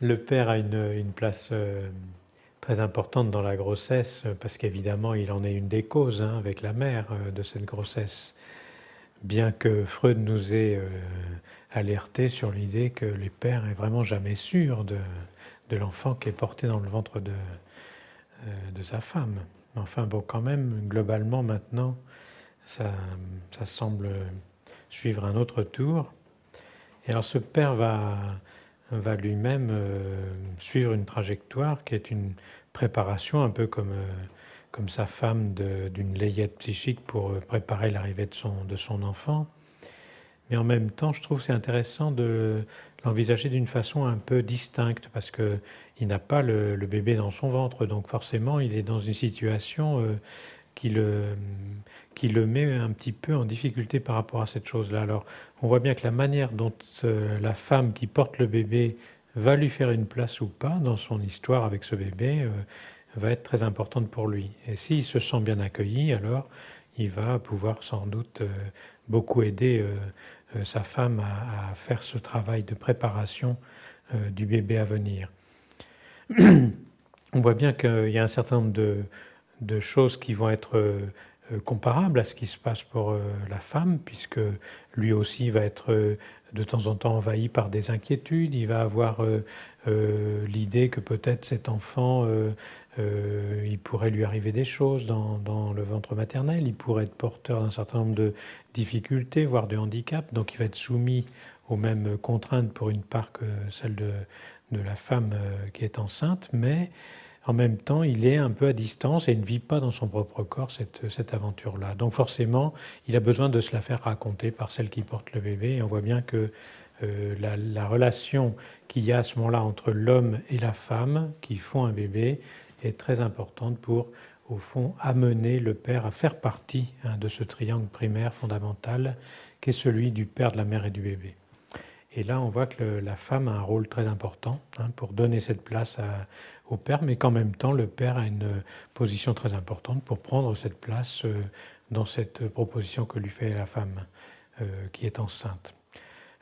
Le père a une place très importante dans la grossesse parce qu'évidemment il en est une des causes avec la mère de cette grossesse. Bien que Freud nous ait alerté sur l'idée que les pères n'est vraiment jamais sûr de l'enfant qui est porté dans le ventre de sa femme. Enfin bon, quand même, globalement maintenant, ça, ça semble suivre un autre tour. Et alors ce père va lui-même suivre une trajectoire qui est une préparation, un peu comme sa femme d'une layette psychique pour préparer l'arrivée de son enfant. Mais en même temps, je trouve que c'est intéressant de l'envisager d'une façon un peu distincte, parce qu'il n'a pas le bébé dans son ventre, donc forcément il est dans une situation qui le, qui le met un petit peu en difficulté par rapport à cette chose-là. Alors, on voit bien que la manière dont la femme qui porte le bébé va lui faire une place ou pas dans son histoire avec ce bébé va être très importante pour lui. Et s'il se sent bien accueilli, alors il va pouvoir sans doute beaucoup aider sa femme à faire ce travail de préparation du bébé à venir. On voit bien qu'il y a un certain nombre de choses qui vont être comparables à ce qui se passe pour la femme, puisque lui aussi va être de temps en temps envahi par des inquiétudes, il va avoir l'idée que peut-être cet enfant, il pourrait lui arriver des choses dans le ventre maternel, il pourrait être porteur d'un certain nombre de difficultés, voire de handicap, donc il va être soumis aux mêmes contraintes pour une part que celle de la femme qui est enceinte, mais en même temps, il est un peu à distance et ne vit pas dans son propre corps cette aventure-là. Donc forcément, il a besoin de se la faire raconter par celle qui porte le bébé. Et on voit bien que la relation qu'il y a à ce moment-là entre l'homme et la femme qui font un bébé est très importante pour, au fond, amener le père à faire partie de ce triangle primaire fondamental qui est celui du père, de la mère et du bébé. Et là, on voit que la femme a un rôle très important pour donner cette place au père, mais qu'en même temps, le père a une position très importante pour prendre cette place dans cette proposition que lui fait la femme qui est enceinte.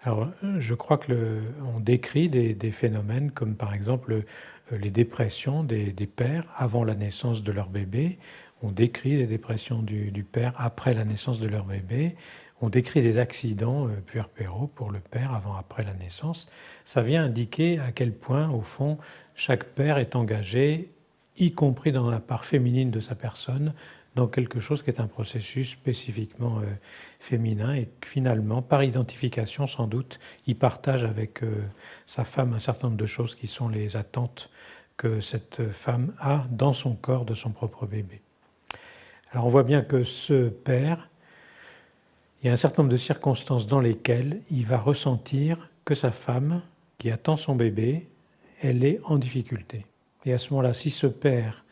Alors, je crois que on décrit des phénomènes comme par exemple les dépressions des pères avant la naissance de leur bébé. On décrit les dépressions du père après la naissance de leur bébé. On décrit des accidents puerpéraux pour le père avant-après la naissance. Ça vient indiquer à quel point, au fond, chaque père est engagé, y compris dans la part féminine de sa personne, dans quelque chose qui est un processus spécifiquement féminin et que finalement, par identification sans doute, il partage avec sa femme un certain nombre de choses qui sont les attentes que cette femme a dans son corps de son propre bébé. Alors on voit bien que ce père, il y a un certain nombre de circonstances dans lesquelles il va ressentir que sa femme, qui attend son bébé, elle est en difficulté. Et à ce moment-là, si ce père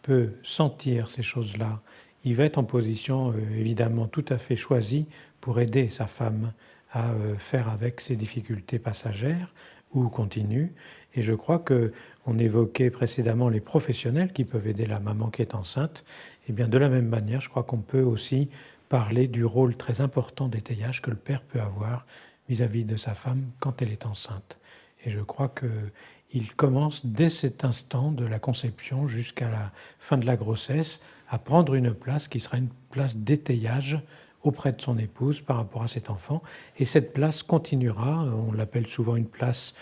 peut sentir ces choses-là, il va être en position évidemment tout à fait choisie pour aider sa femme à faire avec ses difficultés passagères ou continues. Et je crois qu'on évoquait précédemment les professionnels qui peuvent aider la maman qui est enceinte. Et bien de la même manière, je crois qu'on peut aussi parler du rôle très important d'étayage que le père peut avoir vis-à-vis de sa femme quand elle est enceinte. Et je crois qu'il commence dès cet instant de la conception jusqu'à la fin de la grossesse à prendre une place qui sera une place d'étayage auprès de son épouse par rapport à cet enfant. Et cette place continuera, on l'appelle souvent une place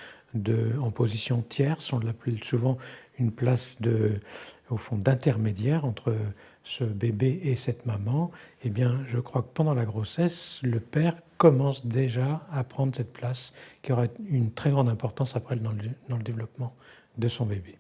en position tierce, on l'appelle souvent une place au fond d'intermédiaire entre ce bébé et cette maman. Eh bien, je crois que pendant la grossesse, le père commence déjà à prendre cette place qui aura une très grande importance après dans le développement de son bébé.